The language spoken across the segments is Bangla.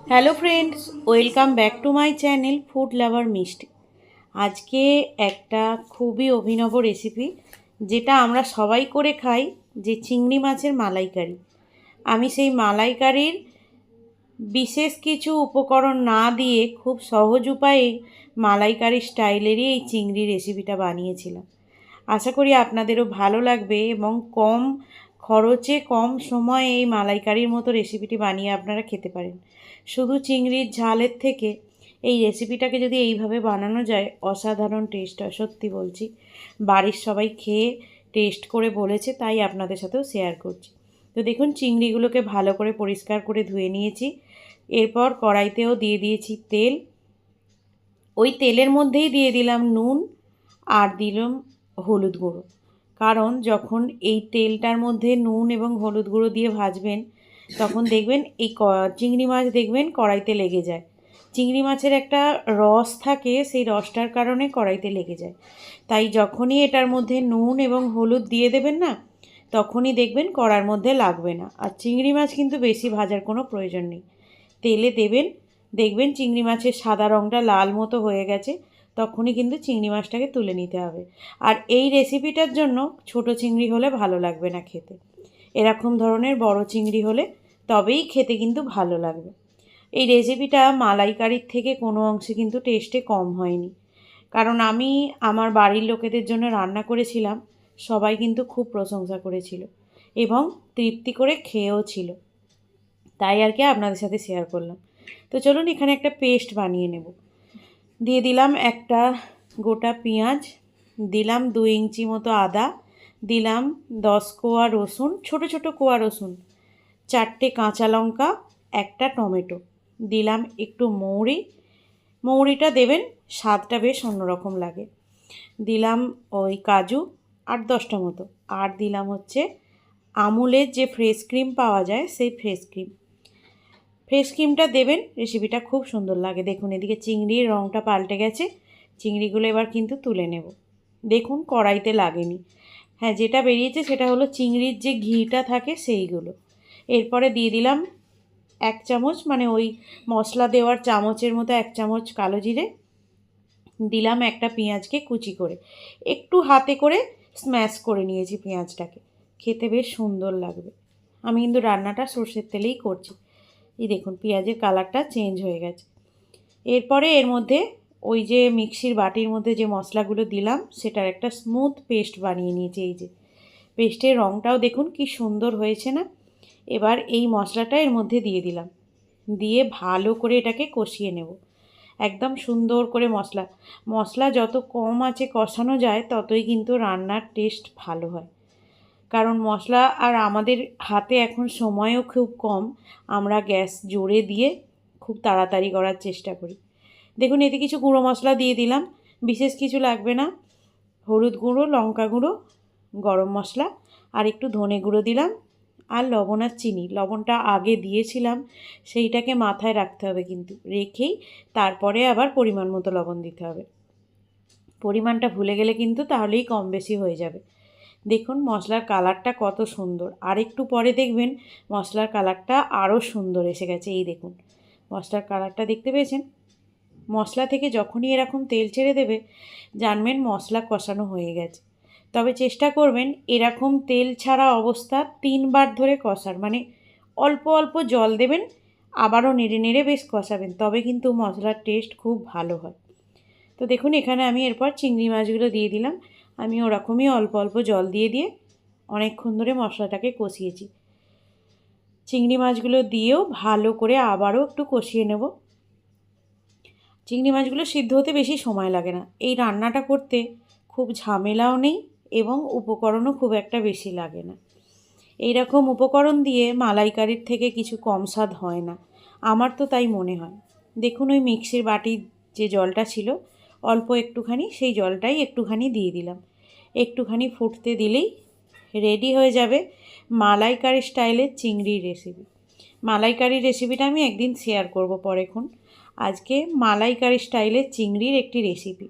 Hello friends, welcome back to my channel food lover মিষ্টি। আজকে একটা খুবই অভিনব রেসিপি, যেটা আমরা সবাই করে খাই, যে চিংড়ি মাছের মালাইকারি। আমি সেই মালাইকারির বিশেষ কিছু উপকরণ না দিয়ে খুব সহজ উপায়ে মালাইকারি স্টাইলেরই এই চিংড়ি রেসিপিটা বানিয়েছিলাম। আশা করি আপনাদেরও ভালো লাগবে এবং কম খরচে কম সময়ে এই মালাইকারির মতো রেসিপিটি বানিয়ে আপনারা খেতে পারেন। শুধু চিংড়ির ঝালের থেকে এই রেসিপিটাকে যদি এইভাবে বানানো যায়, অসাধারণ টেস্ট হয়, সত্যি বলছি। বাড়ির সবাই খেয়ে টেস্ট করে বলেছে, তাই আপনাদের সাথেও শেয়ার করছি। তো দেখুন, চিংড়িগুলোকে ভালো করে পরিষ্কার করে ধুয়ে নিয়েছি। এরপর কড়াইতেও দিয়ে দিয়েছি তেল। ওই তেলের মধ্যেই দিয়ে দিলাম নুন আর দিলাম হলুদ গুঁড়ো। কারণ যখন এই তেলটার মধ্যে নুন এবং হলুদ গুঁড়ো দিয়ে ভাজবেন, তখন দেখবেন এই চিংড়ি মাছ দেখবেন কড়াইতে লেগে যায়। চিংড়ি মাছের একটা রস থাকে, সেই রসটার কারণে কড়াইতে লেগে যায়। তাই যখনই এটার মধ্যে নুন এবং হলুদ দিয়ে দেবেন না, তখনই দেখবেন কড়ার মধ্যে লাগবে না। আর চিংড়ি মাছ কিন্তু বেশি ভাজার কোনো প্রয়োজন নেই। তেলে দেবেন, দেখবেন চিংড়ি মাছের সাদা রঙটা লাল মতো হয়ে গেছে, তখনই কিন্তু চিংড়ি মাছটাকে তুলে নিতে হবে। আর এই রেসিপিটার জন্য ছোট চিংড়ি হলে ভালো লাগবে না খেতে, এরকম ধরনের বড় চিংড়ি হলে তবেই খেতে কিন্তু ভালো লাগবে। এই রেসিপিটা মালাইকারির থেকে কোনো অংশে কিন্তু টেস্টে কম হয়নি, কারণ আমি আমার বাড়ির লোকেদের জন্য রান্না করেছিলাম। সবাই কিন্তু খুব প্রশংসা করেছিল এবং তৃপ্তি করে খেয়েও ছিল, তাই আর কি আপনাদের সাথে শেয়ার করলাম। তো চলুন, এখানে একটা পেস্ট বানিয়ে নেব। দিয়ে দিলাম একটা গোটা পেঁয়াজ, দিলাম 2 ইঞ্চি মতো আদা, দিলাম 10 কোয়া রসুন, ছোট ছোট কোয়া রসুন, 4টে কাঁচা লঙ্কা, একটা টমেটো, দিলাম একটু মৌরি। মৌরিটা দেবেন, স্বাদটা বেশ অন্যরকম লাগে। দিলাম ওই কাজু 8-10টা মতো, আর দিলাম হচ্ছে আমুলের যে ফ্রেশ ক্রিম পাওয়া যায়, সেই ফ্রেশ ক্রিম। ফ্রেশ ক্রিমটা দেবেন, রেসিপিটা খুব সুন্দর লাগে। দেখুন, এদিকে চিংড়ির রঙটা পাল্টে গেছে। চিংড়িগুলো এবার কিন্তু তুলে নেব। দেখুন, কড়াইতে লাগেনি। হ্যাঁ, যেটা বেরিয়েছে সেটা হলো চিংড়ির যে ঘিটা থাকে সেইগুলো। এরপরে দিয়ে দিলাম 1 চামচ, মানে ওই মশলা দেওয়ার চামচের মতো 1 চামচ কালো জিরে। দিলাম একটা পেঁয়াজকে কুচি করে, একটু হাতে করে স্ম্যাশ করে নিয়েছি পেঁয়াজটাকে। খেতে বেশ সুন্দর লাগবে। আমি কিন্তু রান্নাটা সর্ষের তেলেই করছি। এই দেখুন, পেঁয়াজের কালারটা চেঞ্জ হয়ে গেছে। এরপরে এর মধ্যে ওই যে মিক্সির বাটির মধ্যে যে মশলাগুলো দিলাম, সেটার একটা স্মুথ পেস্ট বানিয়ে নিয়েছি। এই যে পেস্টের রঙটাও দেখুন কি সুন্দর হয়েছে না। এবার এই মশলাটা এর মধ্যে দিয়ে দিলাম, দিয়ে ভালো করে এটাকে কষিয়ে নেব। একদম সুন্দর করে মশলা যত কম আঁচে কষানো যায়, ততই কিন্তু রান্নার টেস্ট ভালো হয়। কারণ মশলা আর আমাদের হাতে এখন সময়ও খুব কম, আমরা গ্যাস জোরে দিয়ে খুব তাড়াতাড়ি করার চেষ্টা করি। দেখুন, এতে কিছু গুঁড়ো মশলা দিয়ে দিলাম, বিশেষ কিছু লাগবে না। হলুদ গুঁড়ো, লঙ্কা গুঁড়ো, গরম মশলা আর একটু ধনে গুঁড়ো দিলাম, আর লবণ আর চিনি। লবণটা আগে দিয়েছিলাম, সেইটাকে মাথায় রাখতে হবে, কিন্তু রেখেই তারপরে আবার পরিমাণ মতো লবণ দিতে হবে। পরিমাণটা ভুলে গেলে কিন্তু তাহলেই কম বেশি হয়ে যাবে। দেখুন মশলার কালারটা কত সুন্দর, আর একটু পরে দেখবেন মশলার কালারটা আরও সুন্দর এসে গেছে। এই দেখুন, মশলার কালারটা দেখতে পেয়েছেন? মশলা থেকে যখনই এরকম তেল ছেড়ে দেবে, জানবেন মশলা কষানো হয়ে গেছে। তবে চেষ্টা করবেন এরকম তেল ছাড়া অবস্থা 3বার ধরে কষার, মানে অল্প অল্প জল দেবেন, আবারও নেড়ে নেড়ে বেশ কষাবেন, তবে কিন্তু মশলার টেস্ট খুব ভালো হয়। তো দেখুন, এখানে আমি এরপর চিংড়ি মাছগুলো দিয়ে দিলাম। আমি ওরকমই অল্প অল্প জল দিয়ে দিয়ে অনেকক্ষণ ধরে মশলাটাকে কষিয়েছি। চিংড়ি মাছগুলো দিয়েও ভালো করে আবারও একটু কষিয়ে নেব। চিংড়ি মাছগুলো সিদ্ধ হতে বেশি সময় লাগে না। এই রান্নাটা করতে খুব ঝামেলাও নেই এবং উপকরণও খুব একটা বেশি লাগে না। এই রকম উপকরণ দিয়ে মালাইকারির থেকে কিছু কম স্বাদ হয় না, আমার তো তাই মনে হয়। দেখুন, ওই মিক্সির বাটির যে জলটা ছিল অল্প একটুখানি, সেই জলটাই একটুখানি দিয়ে দিলাম। একটুখানি ফুটতে দিলেই রেডি হয়ে যাবে মালাইকারি স্টাইলের চিংড়ির রেসিপি। মালাইকারির রেসিপিটা আমি একদিন শেয়ার করব পরেক্ষণ। আজকে মালাইকারি স্টাইলের চিংড়ির একটি রেসিপি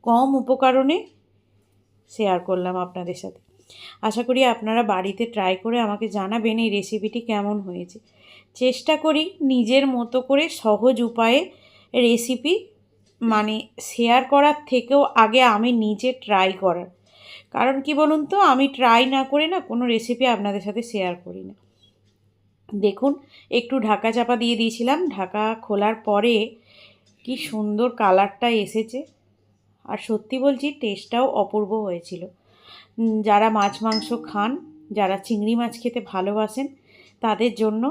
কম উপকরণে শেয়ার করলাম আপনাদের সাথে। আশা করি আপনারা বাড়িতে ট্রাই করে আমাকে জানাবেন এই রেসিপিটি কেমন হয়েছে। চেষ্টা করি নিজের মতো করে সহজ উপায়ে রেসিপি মানে শেয়ার করার থেকেও আগে আমি নিজে ট্রাই করার। কারণ কি বলুন তো, আমি ট্রাই না করে না কোনো রেসিপি আপনাদের সাথে শেয়ার করি না। দেখুন, একটু ঢাকা চাপা দিয়ে দিয়েছিলাম, ঢাকা খোলার পরে কি সুন্দর কালারটা এসেছে। আর সত্যি বলছি, টেস্টটাও অপূর্ব হয়েছিল। যারা মাছ মাংস খান, যারা চিংড়ি মাছ খেতে ভালোবাসেন, তাদের জন্য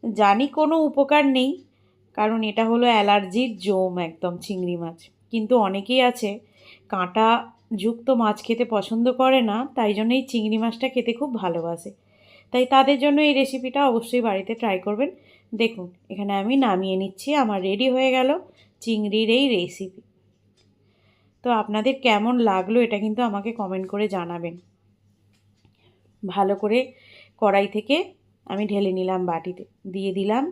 জানি কোনো উপকার নেই, কারণ এটা হলো অ্যালার্জির জোম একদম চিংড়ি মাছ। কিন্তু অনেকেই আছে কাঁটা যুক্ত মাছ খেতে পছন্দ করে না, তাই জন্য এই চিংড়ি মাছটা খেতে খুব ভালোবাসে। তাই তাদের জন্য এই রেসিপিটা অবশ্যই বাড়িতে ট্রাই করবেন। দেখুন, এখানে আমি নামিয়ে নিচ্ছি, আমার রেডি হয়ে গেল চিংড়ির এই রেসিপি। তো আপনাদের কেমন লাগলো এটা কিন্তু আমাকে কমেন্ট করে জানাবেন। ভালো করে কড়াই থেকে আমি ঢেলে নিলাম বাটিতে, দিয়ে দিলাম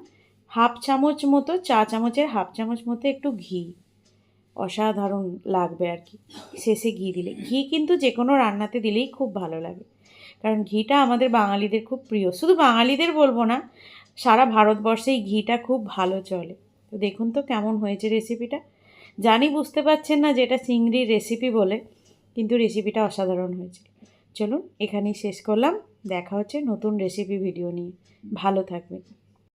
হাফ চামচ মতো, চা চামচের হাফ চামচ মতো একটু ঘি। অসাধারণ লাগবে আর কি শেষে ঘি দিলে। ঘি কিন্তু যে কোনো রান্নাতে দিলেই খুব ভালো লাগে, কারণ ঘিটা আমাদের বাঙালিদের খুব প্রিয়। শুধু বাঙালিদের বলবো না, সারা ভারতবর্ষে এই ঘিটা খুব ভালো চলে। তো দেখুন তো কেমন হয়েছে রেসিপিটা। জানি বুঝতে পারছেন না যে এটা চিংড়ির রেসিপি বলে, কিন্তু রেসিপিটা অসাধারণ হয়েছে। চলুন এখানেই শেষ করলাম, দেখা হচ্ছে নতুন রেসিপি ভিডিও নিয়ে। ভালো থাকবেন।